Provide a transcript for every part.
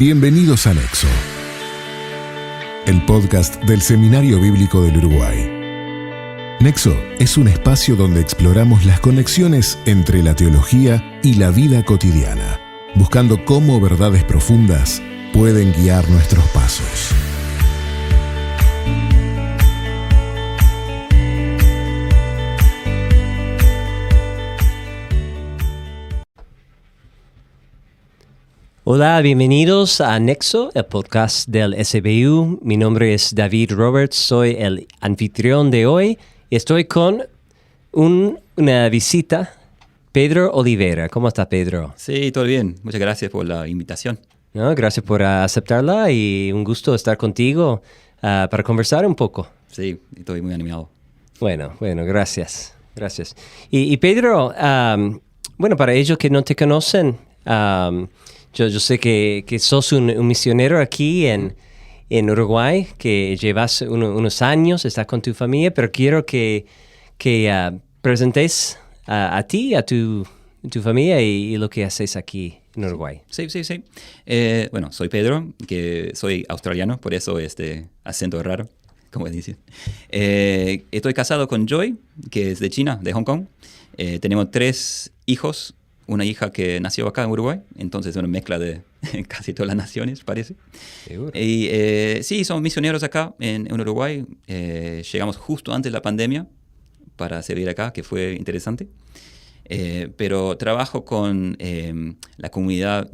Bienvenidos a Nexo, el podcast del Seminario Bíblico del Uruguay. Nexo es un espacio donde exploramos las conexiones entre la teología y la vida cotidiana, buscando cómo verdades profundas pueden guiar nuestros pasos. Hola, bienvenidos a Nexo, el podcast del SBU. Mi nombre es David Roberts, soy el anfitrión de hoy y estoy con una visita, Pedro Olivera. ¿Cómo está, Pedro? Sí, todo bien. Muchas gracias por la invitación. No, gracias por aceptarla y un gusto estar contigo para conversar un poco. Sí, estoy muy animado. Bueno, gracias. Y Pedro, para ellos que no te conocen, yo sé que sos un misionero aquí en Uruguay, que llevas unos años, estás con tu familia, pero quiero que presentes a ti, a tu familia y lo que haces aquí en Uruguay. Sí. Soy Pedro, que soy australiano, por eso este acento raro, como dicen. Estoy casado con Joy, que es de China, de Hong Kong. Tenemos 3 hijos. Una hija que nació acá en Uruguay, entonces una mezcla de casi todas las naciones, parece. Seguro. Y sí, somos misioneros acá en Uruguay. Llegamos justo antes de la pandemia para servir acá, que fue interesante. Pero trabajo con la comunidad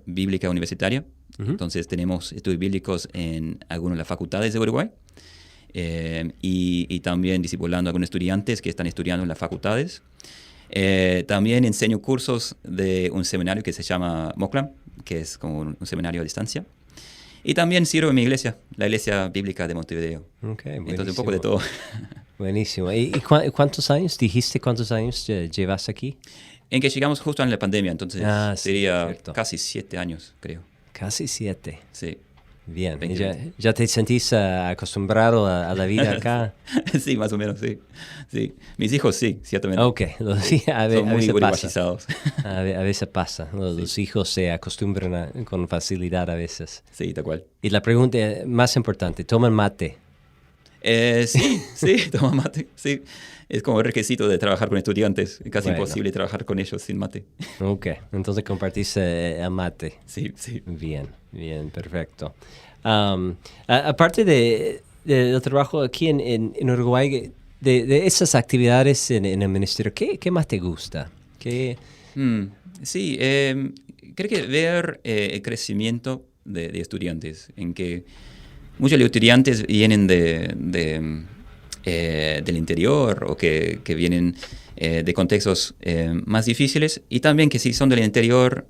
bíblica universitaria. Uh-huh. Entonces tenemos estudios bíblicos en algunas de las facultades de Uruguay. Y también discipulando a algunos estudiantes que están estudiando en las facultades. También enseño cursos de un seminario que se llama Moklam, que es como un seminario a distancia. Y también sirvo en mi iglesia, la Iglesia Bíblica de Montevideo. Okay, entonces un poco de todo. Buenísimo. ¿Y cuántos años? ¿Dijiste cuántos años llevas aquí? En que llegamos justo en la pandemia, entonces sería cierto. Casi 7 años, creo. Casi 7. Sí. Bien. ¿Ya te sentís acostumbrado a la vida acá? Sí, más o menos, sí. Mis hijos sí, ciertamente. Ok. Son muy uruguayizados. A veces pasa. Los hijos se acostumbran con facilidad a veces. Sí, tal cual. Y la pregunta más importante, ¿toman mate? Sí, toman mate, sí. Es como el requisito de trabajar con estudiantes. Es casi imposible trabajar con ellos sin mate. Ok, entonces compartís el mate. Sí. Bien, perfecto. Aparte del trabajo aquí en Uruguay, de esas actividades en el ministerio, ¿qué más te gusta? Sí, creo que ver el crecimiento de estudiantes, en que muchos de los estudiantes vienen del interior o que vienen de contextos más difíciles, y también que si son del interior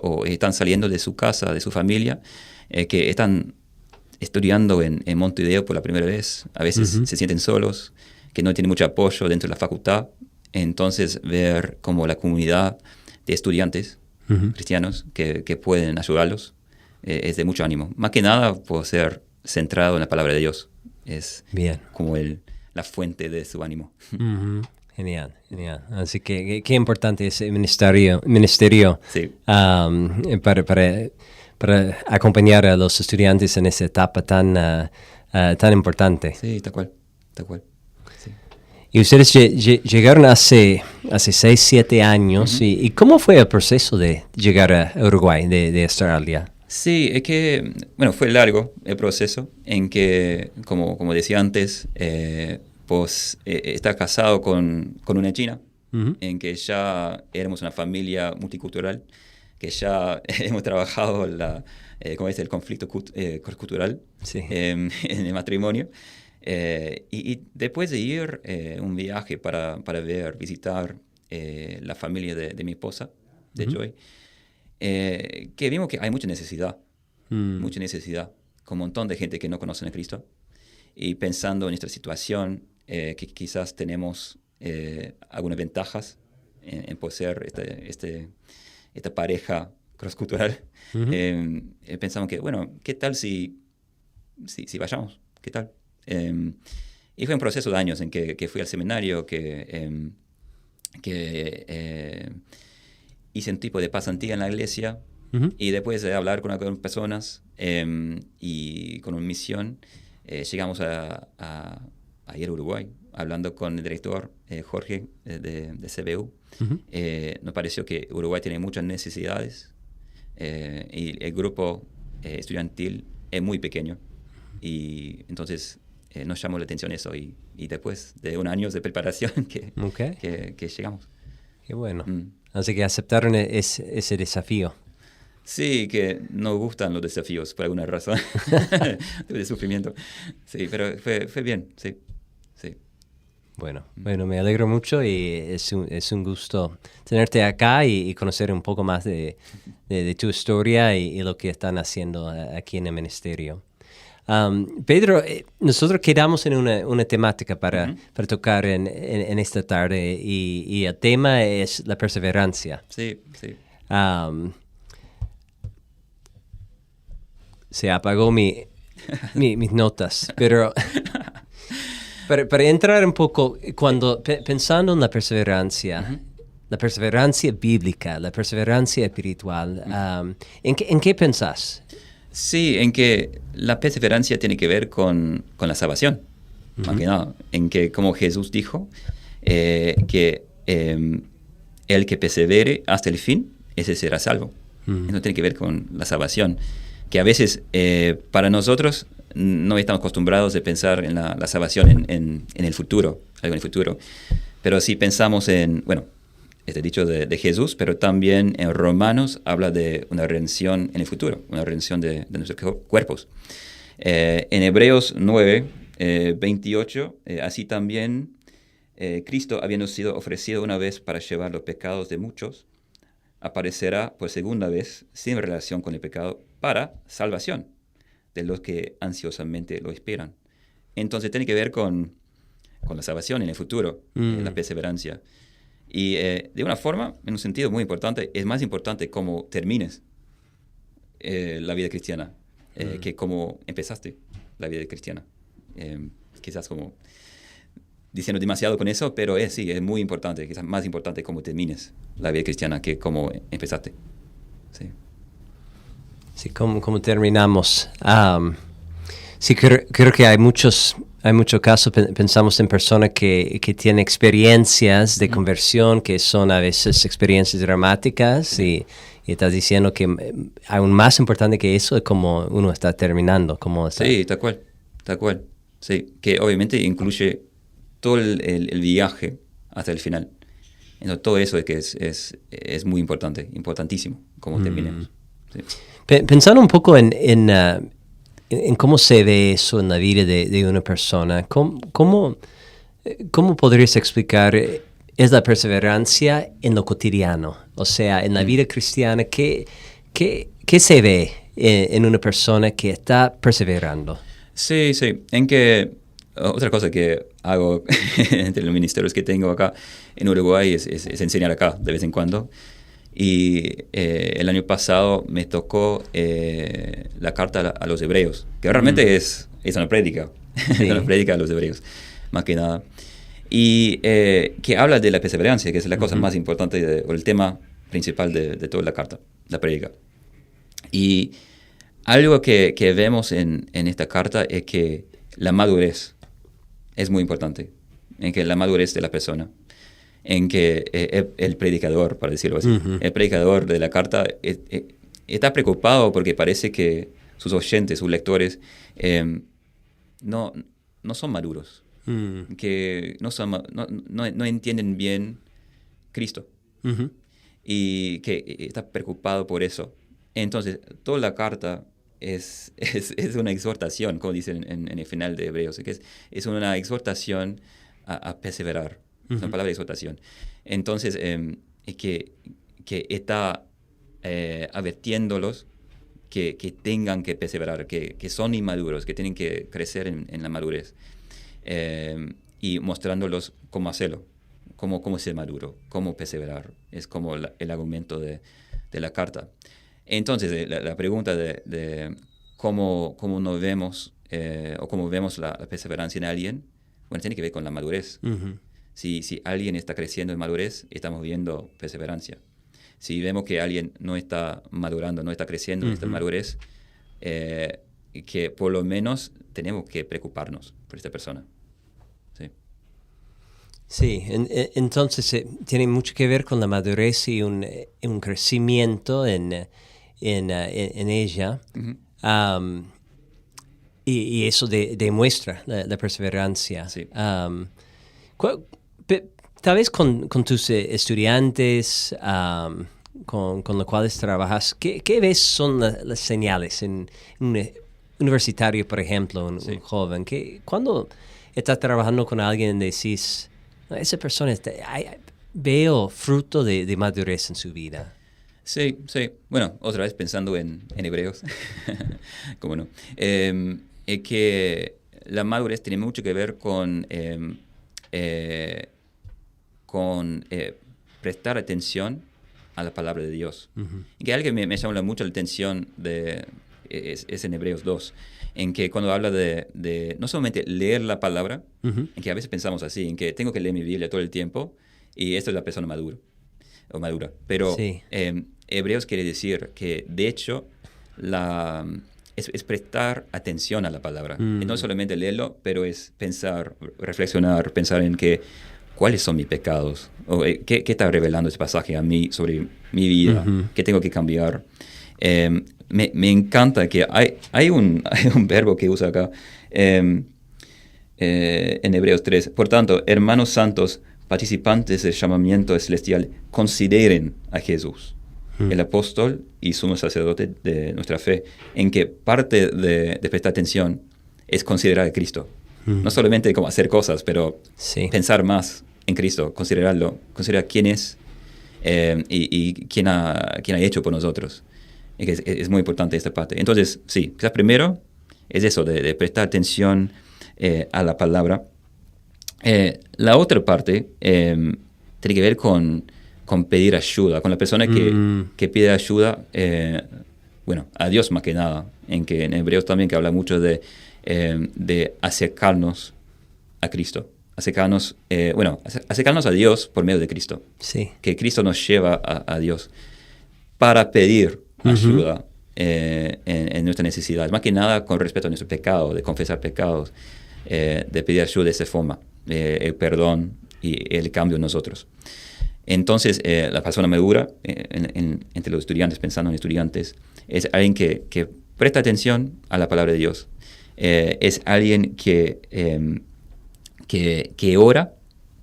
o están saliendo de su casa, de su familia, que están estudiando en Montevideo por la primera vez, a veces uh-huh. se sienten solos, que no tienen mucho apoyo dentro de la facultad. Entonces ver como la comunidad de estudiantes uh-huh. cristianos que pueden ayudarlos es de mucho ánimo. Más que nada por ser centrado en la palabra de Dios. Es bien. Como la fuente de su ánimo. Uh-huh. Genial. Así que qué importante es el ministerio sí. Para acompañar a los estudiantes en esa etapa tan importante. Sí, tal cual. Sí. Y ustedes llegaron hace 6, 7 años. Uh-huh. ¿Y cómo fue el proceso de llegar a Uruguay, de Australia? Sí, es que, fue largo el proceso en que, como decía antes, estar casado con una china, uh-huh. en que ya éramos una familia multicultural, que ya hemos trabajado el conflicto cultural sí. En el matrimonio. Y después de ir un viaje para visitar la familia de mi esposa, de uh-huh. Joy, que vimos que hay mucha necesidad, con un montón de gente que no conocen a Cristo, y pensando en nuestra situación, que quizás tenemos algunas ventajas en poseer esta pareja cross-cultural. Uh-huh. Pensamos que, ¿qué tal si vayamos? ¿Qué tal? Y fue un proceso de años en que fui al seminario, que hice un tipo de pasantía en la iglesia, Y después de hablar con algunas personas y con una misión, llegamos a ir a Uruguay, hablando con el director Jorge de CBU. Nos pareció que Uruguay tiene muchas necesidades y el grupo estudiantil es muy pequeño. Y entonces nos llamó la atención eso y después de un año de preparación que llegamos. Qué bueno. Así que aceptaron ese desafío. Sí, que nos gustan los desafíos por alguna razón de sufrimiento. Sí, pero fue bien, sí. Bueno, me alegro mucho y es un gusto tenerte acá y conocer un poco más de tu historia y lo que están haciendo aquí en el ministerio. Pedro, nosotros quedamos en una temática para tocar en esta tarde y el tema es la perseverancia. Sí. Se apagó mis notas, pero para entrar un poco, cuando pensando en la perseverancia bíblica, la perseverancia espiritual, ¿en qué pensás? Sí, en que la perseverancia tiene que ver con la salvación, más que nada. En que, como Jesús dijo, que el que persevere hasta el fin, ese será salvo. Eso tiene que ver con la salvación. Que a veces, para nosotros, no estamos acostumbrados a pensar en la salvación en el futuro, algo en el futuro. Pero si pensamos en, este dicho de Jesús, pero también en Romanos habla de una redención en el futuro, una redención de nuestros cuerpos. En Hebreos 9, 28, así también Cristo, habiendo sido ofrecido una vez para llevar los pecados de muchos, aparecerá por segunda vez sin relación con el pecado para salvación de los que ansiosamente lo esperan. Entonces tiene que ver con la salvación en el futuro, la perseverancia. Y de una forma, en un sentido muy importante, es más importante cómo termines la vida cristiana que cómo empezaste la vida cristiana. Quizás como diciendo demasiado con eso, pero sí, es muy importante, quizás más importante cómo termines la vida cristiana que cómo empezaste. Sí, cómo terminamos. Sí, creo que hay muchos casos, pensamos en personas que tienen experiencias de conversión que son a veces experiencias dramáticas y estás diciendo que aún más importante que eso es cómo uno está terminando. Sí, tal cual. Sí, que obviamente incluye todo el viaje hasta el final. Entonces, todo eso es muy importante, importantísimo, cómo terminemos. Sí. Pensando un poco en cómo se ve eso en la vida de una persona, ¿cómo podrías explicar es la perseverancia en lo cotidiano? O sea, en la vida cristiana, ¿qué se ve en una persona que está perseverando? Sí. En que otra cosa que hago entre los ministerios que tengo acá en Uruguay es enseñar acá de vez en cuando. Y el año pasado me tocó la carta a los hebreos, que realmente es una prédica, es una prédica a los hebreos, más que nada. Y que habla de la perseverancia, que es la cosa más importante, o el tema principal de toda la carta, la prédica. Y algo que vemos en esta carta es que la madurez es muy importante, en que la madurez de la persona, en que el predicador, para decirlo así, el predicador de la carta está preocupado porque parece que sus oyentes, sus lectores, no son maduros, que no entienden bien Cristo, y que está preocupado por eso. Entonces, toda la carta es una exhortación, como dicen en el final de Hebreos, que es una exhortación a perseverar. Es una palabra de exhortación. Entonces, que está advirtiéndolos que tengan que perseverar, que son inmaduros, que tienen que crecer en la madurez. Y mostrándolos cómo hacerlo, cómo ser maduro, cómo perseverar. Es como el argumento de la carta. Entonces, la pregunta de cómo nos vemos o cómo vemos la perseverancia en alguien, tiene que ver con la madurez. Si alguien está creciendo en madurez, estamos viendo perseverancia. Si vemos que alguien no está madurando, no está creciendo en esta madurez, que por lo menos tenemos que preocuparnos por esta persona. Sí, Sí, entonces tiene mucho que ver con la madurez y un crecimiento en ella. Uh-huh. Y eso demuestra la perseverancia. Sí. Tal vez con tus estudiantes con los cuales trabajas, ¿qué ves son las señales en un universitario, por ejemplo, un joven? Cuando estás trabajando con alguien decís, esa persona, veo fruto de madurez en su vida? Sí, sí. Bueno, otra vez pensando en hebreos, ¿cómo no? Es que la madurez tiene mucho que ver con prestar atención a la palabra de Dios. Uh-huh. Y que algo que me llama mucho la atención es en Hebreos 2, en que cuando habla de no solamente leer la palabra, uh-huh, en que a veces pensamos así, en que tengo que leer mi Biblia todo el tiempo y esto es la persona madura. Pero sí. Hebreos quiere decir que, de hecho, es prestar atención a la palabra. Y no solamente leerlo, pero es pensar, reflexionar, pensar en cuáles son mis pecados, o qué está revelando ese pasaje a mí sobre mi vida, uh-huh, qué tengo que cambiar. Me encanta que hay un verbo que usa acá en Hebreos 3. Por tanto, hermanos santos, participantes del llamamiento celestial, consideren a Jesús, el apóstol y sumo sacerdote de nuestra fe, en que parte de prestar atención es considerar a Cristo. No solamente como hacer cosas, pero sí, pensar más en Cristo, considerarlo, considerar quién es y quién ha hecho por nosotros. Es muy importante esta parte. Entonces, sí, quizás primero es eso, de prestar atención a la palabra. La otra parte tiene que ver con pedir ayuda, con la persona que pide ayuda, a Dios más que nada, en Hebreos también que habla mucho de acercarnos a Cristo, acercarnos a Dios por medio de Cristo. Sí. Que Cristo nos lleva a Dios para pedir ayuda en nuestras necesidades, más que nada con respecto a nuestro pecado, de confesar pecados, de pedir ayuda de esa forma, el perdón y el cambio en nosotros. Entonces, la persona madura, entre los estudiantes, pensando en estudiantes, es alguien que presta atención a la palabra de Dios. Es alguien que ora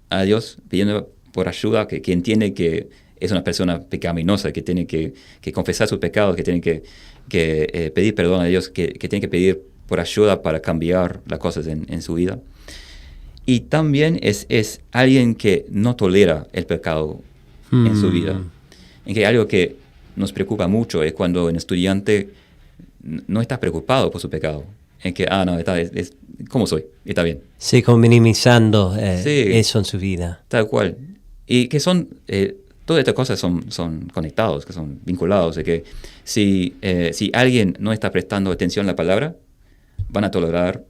a Dios pidiendo por ayuda, que entiende que es una persona pecaminosa, que tiene que confesar sus pecados, que tiene que pedir perdón a Dios, que tiene que pedir por ayuda para cambiar las cosas en su vida. Y también es alguien que no tolera el pecado en su vida. En que algo que nos preocupa mucho es cuando un estudiante no está preocupado por su pecado. En que, es como soy, está bien. Sí, como minimizando sí, eso en su vida. Tal cual. Y que todas estas cosas son conectados, que son vinculados. De que si alguien no está prestando atención a la palabra, van a tolerar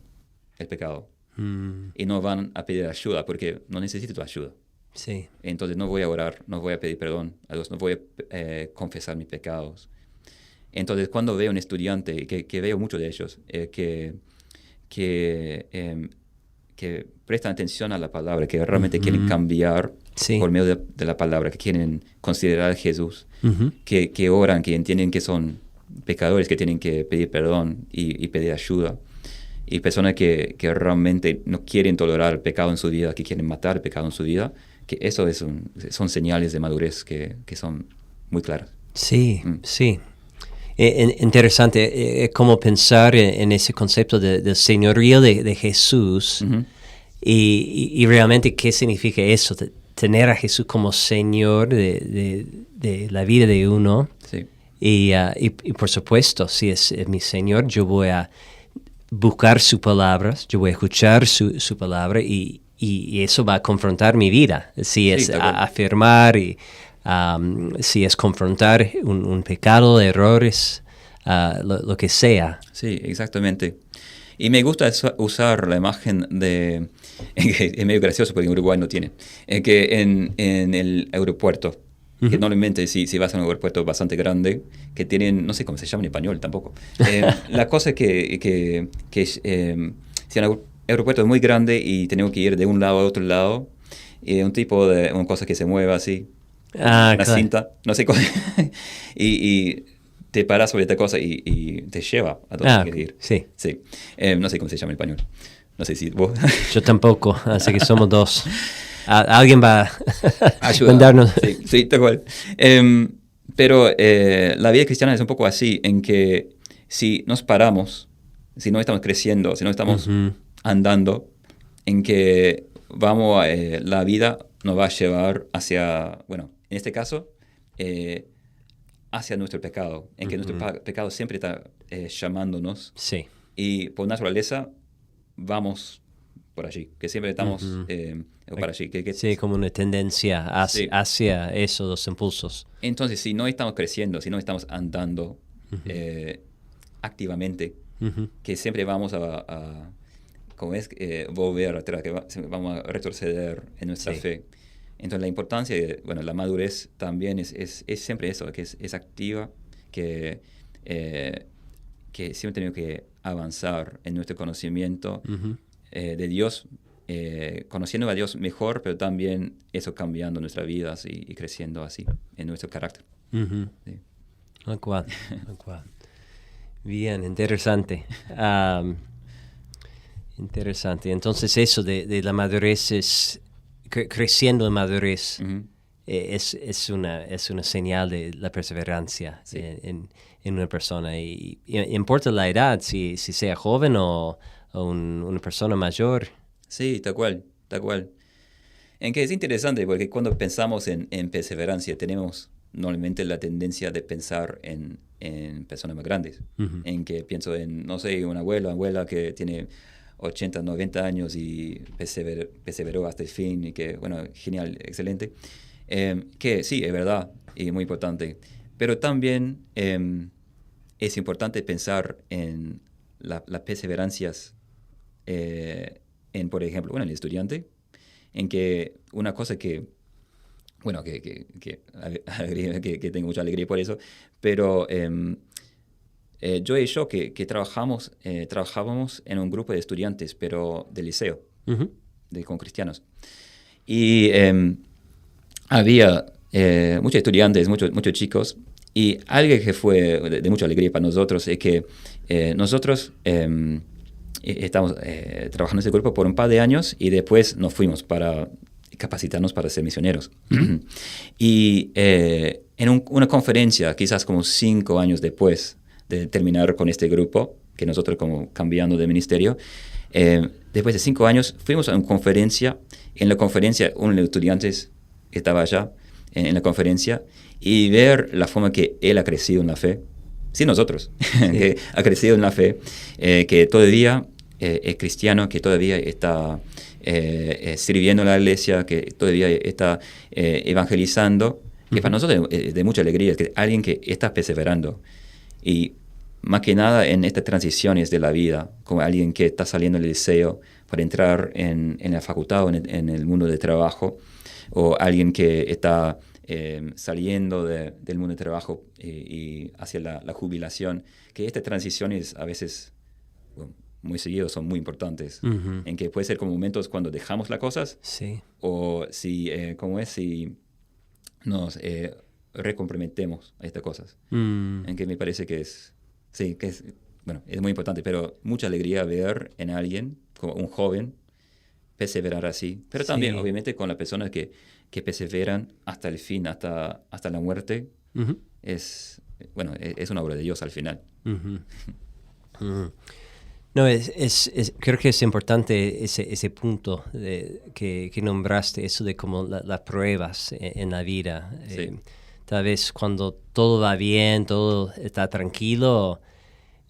el pecado. Y no van a pedir ayuda porque no necesito tu ayuda. Sí. Entonces no voy a orar, no voy a pedir perdón a Dios, no voy a confesar mis pecados. Entonces cuando veo un estudiante, que veo muchos de ellos, que prestan atención a la palabra, que realmente quieren cambiar por medio de la palabra, que quieren considerar a Jesús, que oran, que entienden que son pecadores, que tienen que pedir perdón y pedir ayuda. Y personas que realmente no quieren tolerar el pecado en su vida, que quieren matar el pecado en su vida, que eso son señales de madurez que son muy claras. Sí, sí. Interesante cómo pensar en ese concepto del señorío de Jesús y realmente qué significa eso, tener a Jesús como Señor de la vida de uno. Sí. Y por supuesto, si es mi Señor, yo voy a buscar sus palabras, yo voy a escuchar su palabra y eso va a confrontar mi vida. Si es afirmar y si es confrontar un pecado, errores, lo que sea. Sí, exactamente. Y me gusta usar la imagen es medio gracioso porque en Uruguay no tiene, que en el aeropuerto, Que normalmente si vas a un aeropuerto bastante grande, que tienen, no sé cómo se llama en español tampoco. La cosa es que si un aeropuerto es muy grande y tenemos que ir de un lado a otro lado, una cosa que se mueva así, una claro. cinta, no sé cómo, y te paras sobre esta cosa y te lleva a donde quieres ir. Sí. Sí. No sé cómo se llama en español. No sé si vos... Yo tampoco, así que somos dos. Alguien va a Ayuda. mandarnos. Sí, tal cual. Pero la vida cristiana es un poco así, en que si nos paramos, si no estamos creciendo, si no estamos andando, en que la vida nos va a llevar hacia, bueno, en este caso, hacia nuestro pecado, en que nuestro pecado siempre está llamándonos. Sí. Y por naturaleza vamos por allí, que siempre estamos para allí. Sí, como una tendencia hacia esos dos impulsos. Entonces, si no estamos creciendo, si no estamos andando activamente, que siempre vamos a volver atrás, vamos a retroceder en nuestra fe. Entonces, la importancia, la madurez también es siempre eso, que es activa, que siempre tenemos que avanzar en nuestro conocimiento de Dios, conociendo a Dios mejor, pero también eso cambiando nuestras vidas y creciendo así en nuestro carácter. Sí. Bien, interesante. Interesante. Entonces eso de la madurez es creciendo en madurez es una señal de la perseverancia en una persona. Y importa la edad, si sea joven o una persona mayor. Sí, tal cual. En que es interesante porque cuando pensamos en perseverancia tenemos normalmente la tendencia de pensar en personas más grandes. En que pienso en, no sé, una abuela que tiene 80, 90 años y perseveró hasta el fin y que, bueno, genial, excelente. Que sí, es verdad y muy importante. Pero también es importante pensar en las perseverancias por ejemplo, en el estudiante, en que una cosa que tengo mucha alegría por eso, pero yo y yo que trabajábamos en un grupo de estudiantes, pero de liceo, con cristianos. Y había muchos estudiantes, muchos chicos, y algo que fue de mucha alegría para nosotros es que nosotros estamos trabajando en ese grupo por un par de años y después nos fuimos para capacitarnos para ser misioneros. Y en una conferencia, quizás como 5 años después de terminar con este grupo, que nosotros como cambiando de ministerio, después de 5 años fuimos a una conferencia. En la conferencia uno de los estudiantes estaba allá en la conferencia y ver la forma que él ha crecido en la fe, sí nosotros, que ha crecido en la fe, que todavía es cristiano, que todavía está sirviendo a la iglesia, que todavía está evangelizando, que para nosotros es de mucha alegría, es que alguien que está perseverando. Y más que nada en estas transiciones de la vida, como alguien que está saliendo del liceo para entrar en la facultad o en el mundo de trabajo, o alguien que está saliendo del mundo de trabajo y hacia la jubilación, que estas transiciones a veces, muy seguido, son muy importantes, en que puede ser como momentos cuando dejamos las cosas, o si nos recomprometemos a estas cosas, en que me parece que es muy importante, pero mucha alegría ver en alguien, como un joven, perseverar así, pero también obviamente con las personas que perseveran hasta el fin, hasta la muerte, es una obra de Dios al final. No, creo que es importante ese punto que nombraste, eso de como las pruebas en la vida. Tal vez cuando todo va bien, todo está tranquilo,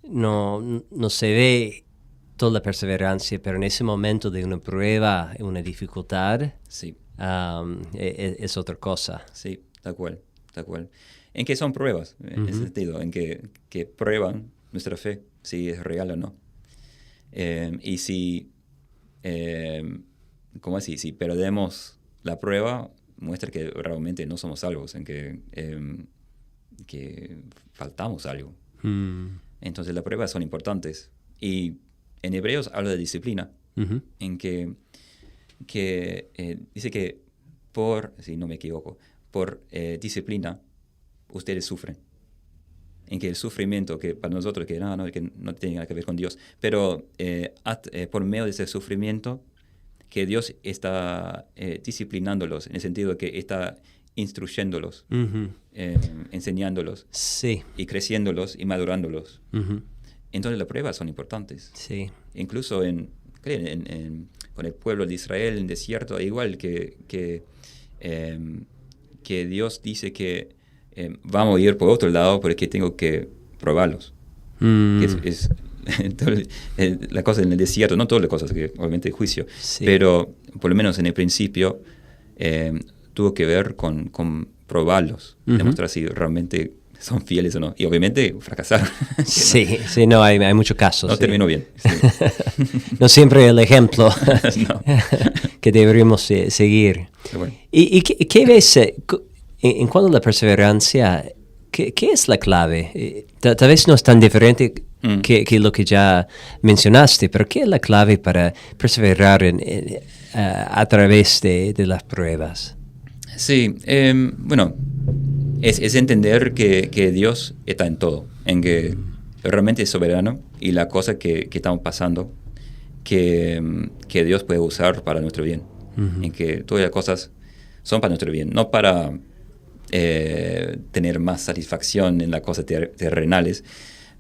no se ve toda la perseverancia, pero en ese momento de una prueba, una dificultad, es otra cosa. Sí, tal cual. En que son pruebas, en ese sentido, en que prueban nuestra fe, si es real o no. Y si perdemos la prueba, muestra que realmente no somos salvos, en que faltamos algo. Entonces las pruebas son importantes. Y en Hebreos habla de disciplina, en que dice que si no me equivoco, por disciplina ustedes sufren. En que el sufrimiento, que para nosotros que no tiene nada que ver con Dios, pero por medio de ese sufrimiento, que Dios está disciplinándolos, en el sentido de que está instruyéndolos, enseñándolos, Sí. y creciéndolos y madurándolos. Entonces las pruebas son importantes. Sí. Incluso con el pueblo de Israel en el desierto, igual que Dios dice que vamos a ir por otro lado porque tengo que probarlos. Entonces, la cosa en el desierto, no todas las cosas, que obviamente el juicio, pero por lo menos en el principio tuvo que ver con probarlos, demostrar si realmente son fieles o no. Y obviamente fracasaron. Sí, no, hay muchos casos. No terminó bien. Sí. No siempre el ejemplo No. que deberíamos seguir. Bueno. ¿Y qué ves en cuanto a la perseverancia? ¿Qué es la clave? Tal vez no es tan diferente que lo que ya mencionaste, pero ¿qué es la clave para perseverar a través de las pruebas? Sí, bueno, es entender que Dios está en todo, en que realmente es soberano y la cosa que estamos pasando, que Dios puede usar para nuestro bien, en que todas las cosas son para nuestro bien, no para tener más satisfacción en las cosas terrenales,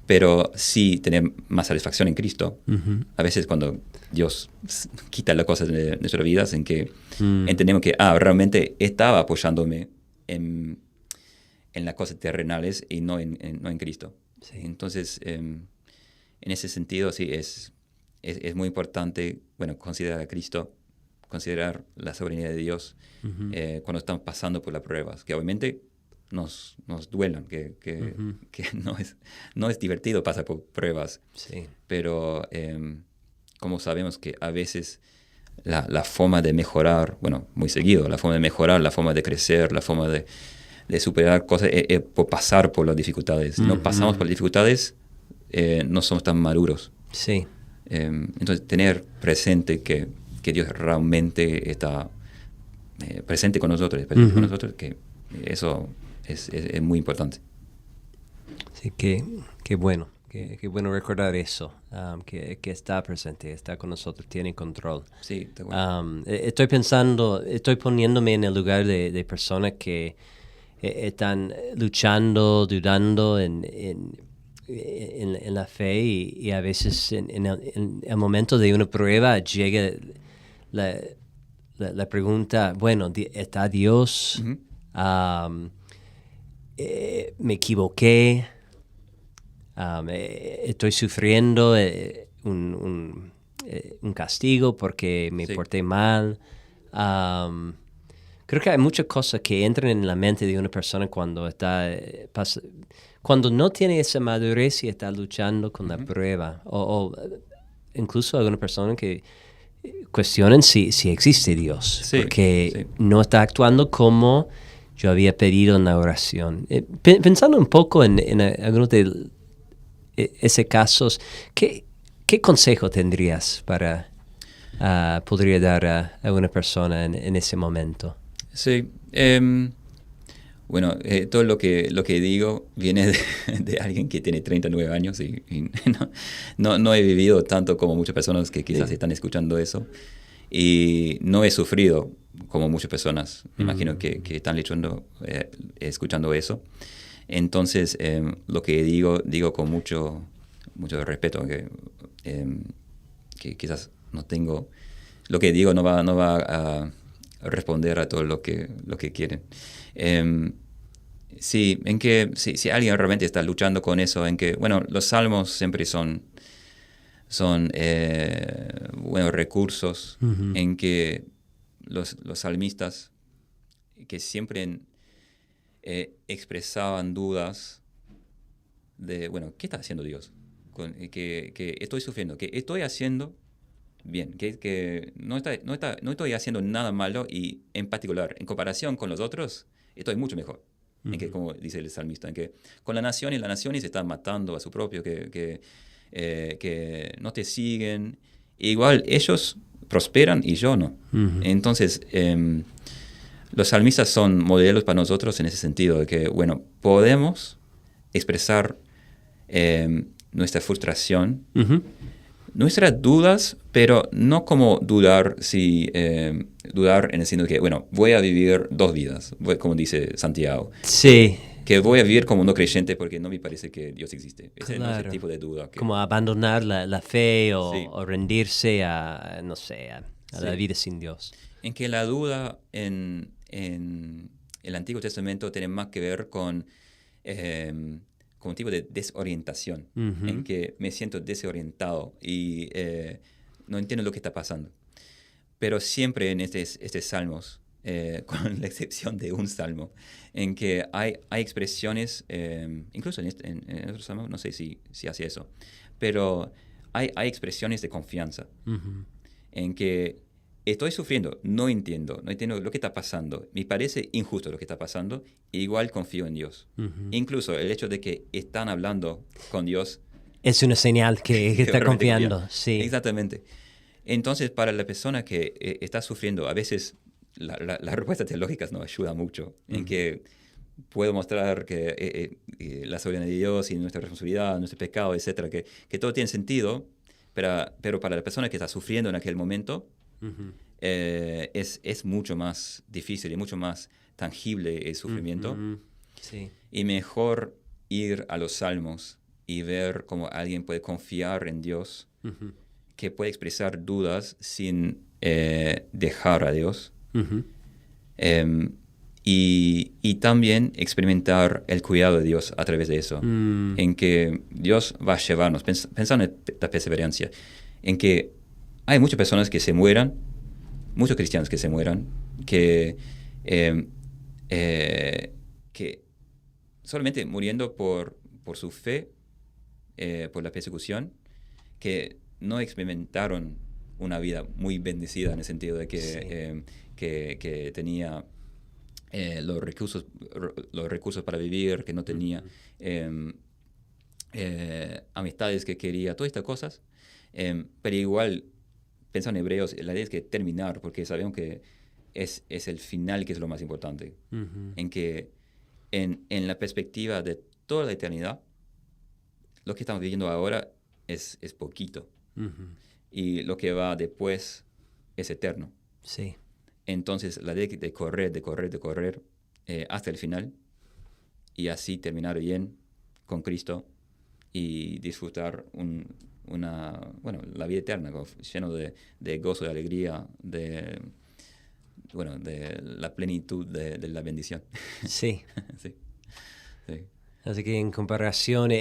pero sí tener más satisfacción en Cristo. A veces cuando Dios quita las cosas de nuestras vidas, en que entendemos que realmente estaba apoyándome en las cosas terrenales y no en Cristo. Sí. Entonces, en ese sentido, sí, es muy importante, bueno, considerar a Cristo, considerar la soberanía de Dios cuando estamos pasando por las pruebas, que obviamente nos duelan, que no es divertido pasar por pruebas, sí. Pero como sabemos que a veces la forma de mejorar, bueno, muy seguido, la forma de mejorar, la forma de crecer, la forma de superar cosas es por pasar por las dificultades. Si no pasamos por las dificultades, no somos tan maduros. Sí. Entonces, tener presente que Dios realmente está presente con nosotros, que eso es muy importante. Sí, qué bueno. Qué bueno recordar eso, que está presente, está con nosotros, tiene control. Sí, está bueno. Estoy poniéndome en el lugar de personas que están luchando, dudando en la fe y a veces en el momento de una prueba llega la pregunta, bueno, ¿está Dios? Me equivoqué. Estoy sufriendo un castigo porque me porté mal. Creo que hay muchas cosas que entran en la mente de una persona cuando no tiene esa madurez y está luchando con la prueba. O incluso algunas personas que cuestionan si existe Dios, porque no está actuando como yo había pedido en la oración. Pensando un poco en algunos de esos casos, ¿qué consejo tendrías podría dar a una persona en ese momento? Sí, bueno, todo lo que digo viene de alguien que tiene 39 años y no he vivido tanto como muchas personas que quizás están escuchando eso, y no he sufrido como muchas personas, me imagino que están escuchando eso. Entonces, lo que digo con mucho respeto, que quizás no tengo, lo que digo no va a responder a todo lo que quieren. Sí, en que si alguien realmente está luchando con eso, en que, bueno, los salmos siempre son buenos recursos, en que los salmistas que siempre expresaban dudas de, bueno, ¿qué está haciendo Dios? Que estoy sufriendo, que estoy haciendo bien, que no estoy haciendo nada malo y en particular, en comparación con los otros, estoy mucho mejor. En que, como dice el salmista, en que con la nación se están matando a su propio, que no te siguen. Igual ellos prosperan y yo no. Entonces, los salmistas son modelos para nosotros en ese sentido, de que, bueno, podemos expresar nuestra frustración, nuestras dudas, pero no como dudar en el sentido de que, bueno, voy a vivir 2 vidas, como dice Santiago. Sí. Que voy a vivir como no creyente porque no me parece que Dios existe. Ese no es Claro. el tipo de duda. Como abandonar la fe Sí. o rendirse a, no sé, a la Sí. vida sin Dios. En que la duda en el Antiguo Testamento tiene más que ver con un tipo de desorientación, en que me siento desorientado y no entiendo lo que está pasando. Pero siempre en estos salmos, con la excepción de un salmo, en que hay expresiones, incluso en otros salmos, no sé si hace eso, pero hay expresiones de confianza, en que estoy sufriendo, no entiendo lo que está pasando, me parece injusto lo que está pasando, igual confío en Dios. Incluso el hecho de que están hablando con Dios Es una señal que está realmente confiando, confía. sí. Exactamente. Entonces, para la persona que está sufriendo, a veces las respuestas teológicas nos ayudan mucho, en que puedo mostrar que la soberanía de Dios y nuestra responsabilidad, nuestro pecado, etcétera, que todo tiene sentido, pero para la persona que está sufriendo en aquel momento, es mucho más difícil y mucho más tangible el sufrimiento. Sí. Y mejor ir a los salmos y ver cómo alguien puede confiar en Dios, que puede expresar dudas sin dejar a Dios. Y también experimentar el cuidado de Dios a través de eso, en que Dios va a llevarnos, pensando en la perseverancia, en que hay muchas personas que se mueran, muchos cristianos que se mueran, que solamente muriendo por su fe, por la persecución, que no experimentaron una vida muy bendecida en el sentido de que, que tenía los recursos para vivir, que no tenía amistades que quería, todas estas cosas. Pero igual, pensando en Hebreos, la idea es que terminar, porque sabemos que es el final que es lo más importante. En que en la perspectiva de toda la eternidad, lo que estamos viviendo ahora es poquito. Y lo que va después es eterno. Sí. Entonces, la idea de correr hasta el final y así terminar bien con Cristo y disfrutar la vida eterna, lleno de gozo, de alegría, de la plenitud de la bendición. Sí. Sí. Así que en comparación,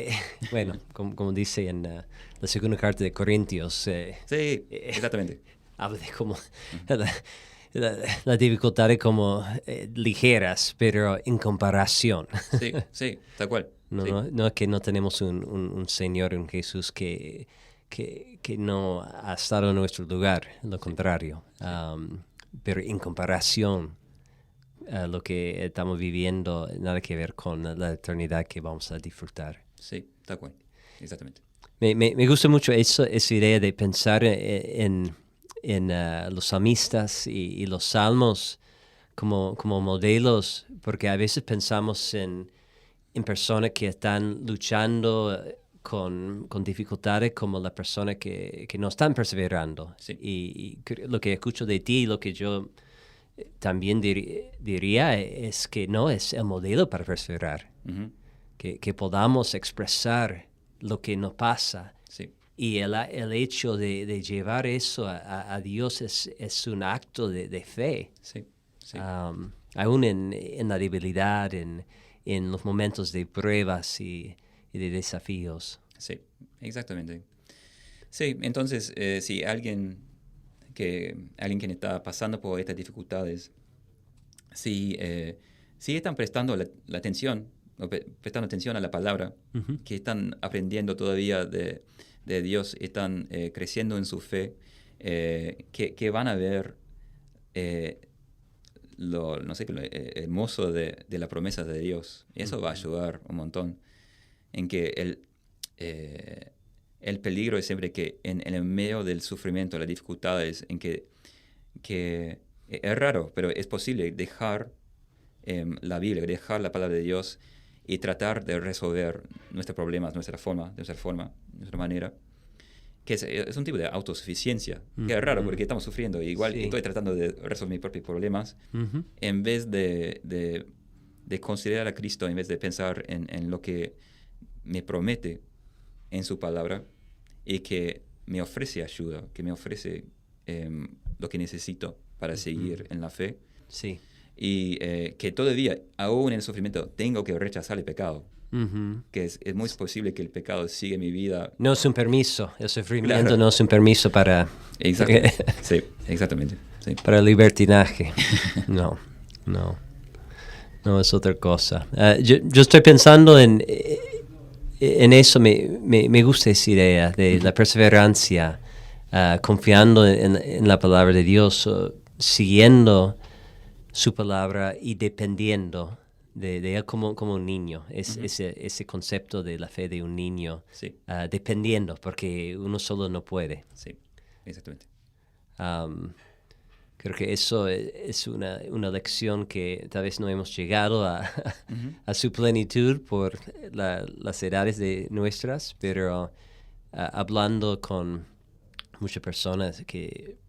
bueno, como dice en la segunda carta de Corintios, Sí, exactamente. habla de como la dificultad es como ligeras, pero en comparación. Sí, tal cual. No, Sí. no es que no tenemos un Señor, un Jesús que no ha estado en nuestro lugar, lo contrario. Pero en comparación a lo que estamos viviendo, nada que ver con la eternidad que vamos a disfrutar. Sí, tal cual. Exactamente. Me gusta mucho esa idea de pensar en los salmistas y los salmos como modelos, porque a veces pensamos en personas que están luchando con dificultades como las personas que no están perseverando. Sí. Y lo que escucho de ti, lo que yo también diría es que no es el modelo para perseverar. Que podamos expresar lo que nos pasa. Sí. Y el hecho de llevar eso a Dios es un acto de fe. Sí. Sí. Aún en la debilidad, en los momentos de pruebas y de desafíos. Sí, exactamente. Sí, entonces, si alguien que está pasando por estas dificultades, si están prestando la atención, prestando atención a la palabra, que están aprendiendo todavía de Dios, están creciendo en su fe, que van a ver lo hermoso de la promesa de Dios. Y eso va a ayudar un montón en que el peligro es siempre que en el medio del sufrimiento, las dificultades, en que es raro, pero es posible dejar la Biblia, dejar la palabra de Dios y tratar de resolver nuestros problemas, nuestra manera, que es un tipo de autosuficiencia, que es raro porque estamos sufriendo y igual estoy tratando de resolver mis propios problemas, en vez de considerar a Cristo, en vez de pensar en lo que me promete en su palabra y que me ofrece ayuda, que me ofrece lo que necesito para seguir en la fe. Sí. Y que todavía, aún en el sufrimiento, tengo que rechazar el pecado. Que es muy posible que el pecado siga en mi vida. No es un permiso, el sufrimiento no es un permiso para... Exactamente, sí, exactamente. Sí. Para el libertinaje. No, es otra cosa. Yo estoy pensando en eso, me gusta esa idea de la perseverancia, confiando en la palabra de Dios, siguiendo su palabra y dependiendo de él como un niño. Ese concepto de la fe de un niño, sí. Dependiendo, porque uno solo no puede. Sí, exactamente. Creo que eso es una lección que tal vez no hemos llegado a su plenitud por las edades de nuestras, pero hablando con muchas personas que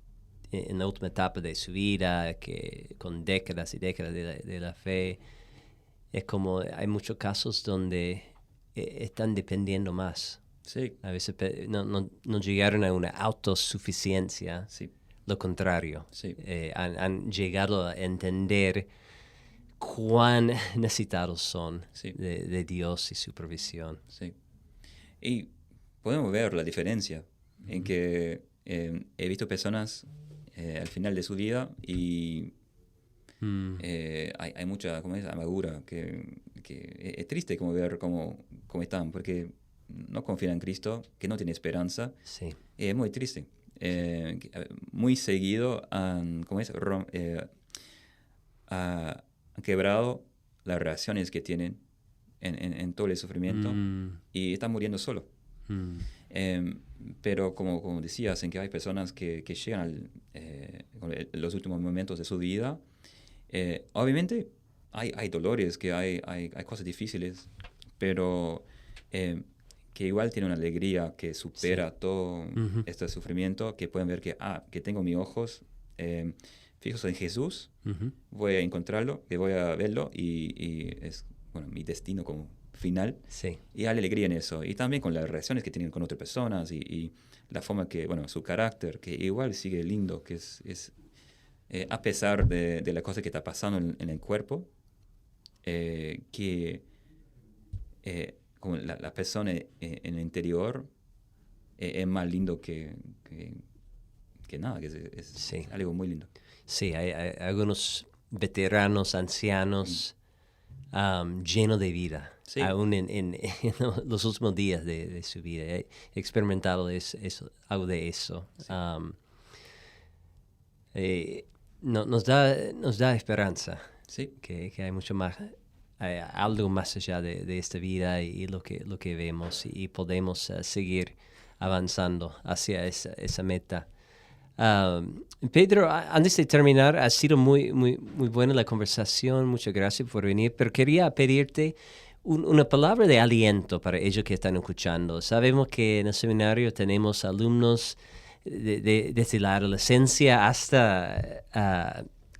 en la última etapa de su vida, que con décadas y décadas de la fe, es como hay muchos casos donde están dependiendo más. Sí. A veces no llegaron a una autosuficiencia. Sí. Lo contrario. Sí. Han llegado a entender cuán necesitados son de Dios y su provisión. Sí. Y podemos ver la diferencia en que he visto personas al final de su vida y hay mucha amargura, que es triste como ver cómo están, porque no confían en Cristo, que no tienen esperanza. Sí. Es muy triste. Muy seguido han quebrado las relaciones que tienen en todo el sufrimiento y están muriendo solo. Pero como decías, en que hay personas que llegan los últimos momentos de su vida, obviamente hay dolores, que hay cosas difíciles, pero que igual tiene una alegría que supera todo este sufrimiento, que pueden ver que tengo mis ojos fijos en Jesús, voy a encontrarlo, que voy a verlo y es mi destino como final. Sí. Y hay alegría en eso. Y también con las relaciones que tienen con otras personas y la forma que, su carácter, que igual sigue lindo, que es a pesar de la cosa que está pasando en el cuerpo, que como la persona en el interior es más lindo que nada, que es algo muy lindo. Sí, hay algunos veteranos, ancianos, llenos de vida, sí. Aún en los últimos días de su vida. He experimentado algo de eso. Sí. Nos da esperanza, sí. que hay mucho más, hay algo más allá de esta vida y lo que vemos, y podemos seguir avanzando hacia esa meta. Pedro, antes de terminar, ha sido muy, muy, muy buena la conversación. Muchas gracias por venir, pero quería pedirte una palabra de aliento para ellos que están escuchando. Sabemos que en el seminario tenemos alumnos desde la adolescencia hasta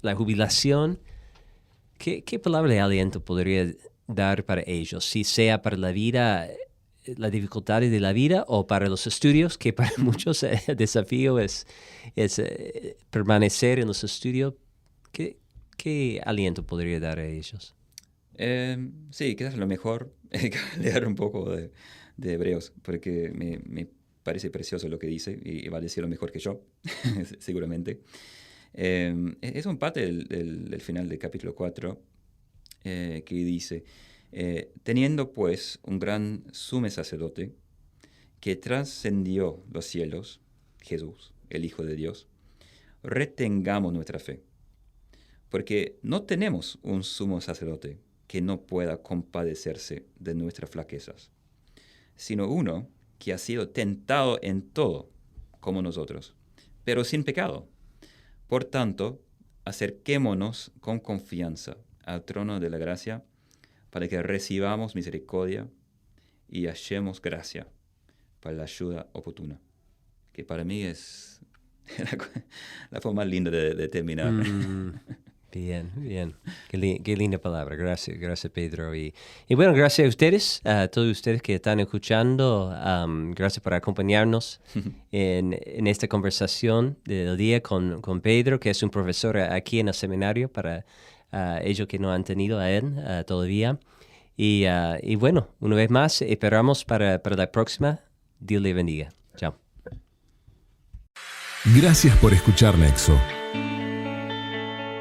la jubilación. ¿Qué palabra de aliento podría dar para ellos? Si sea para la vida, las dificultades de la vida, o para los estudios, que para muchos el desafío es permanecer en los estudios. ¿Qué aliento podría dar a ellos? Sí, quizás lo mejor es leer un poco de Hebreos, porque me parece precioso lo que dice y va a decirlo mejor que yo, seguramente. Es un parte del final del capítulo 4 que dice: teniendo pues un gran sumo sacerdote que trascendió los cielos, Jesús, el Hijo de Dios, retengamos nuestra fe, porque no tenemos un sumo sacerdote que no pueda compadecerse de nuestras flaquezas, sino uno que ha sido tentado en todo, como nosotros, pero sin pecado. Por tanto, acerquémonos con confianza al trono de la gracia para que recibamos misericordia y hallemos gracia para la ayuda oportuna. Que para mí es la forma más linda de terminar. Bien, bien. Qué linda palabra. Gracias Pedro. Y bueno, gracias a ustedes, a todos ustedes que están escuchando. Gracias por acompañarnos en esta conversación del día con Pedro, que es un profesor aquí en el seminario para ellos que no han tenido a él todavía. Y bueno, una vez más, esperamos para la próxima. Dios le bendiga. Chao. Gracias por escuchar Nexo.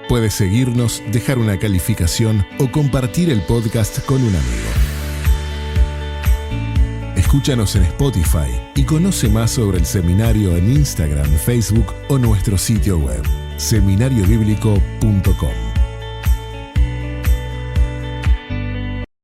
Puedes seguirnos, dejar una calificación o compartir el podcast con un amigo. Escúchanos en Spotify y conoce más sobre el seminario en Instagram, Facebook o nuestro sitio web, seminariobiblico.com.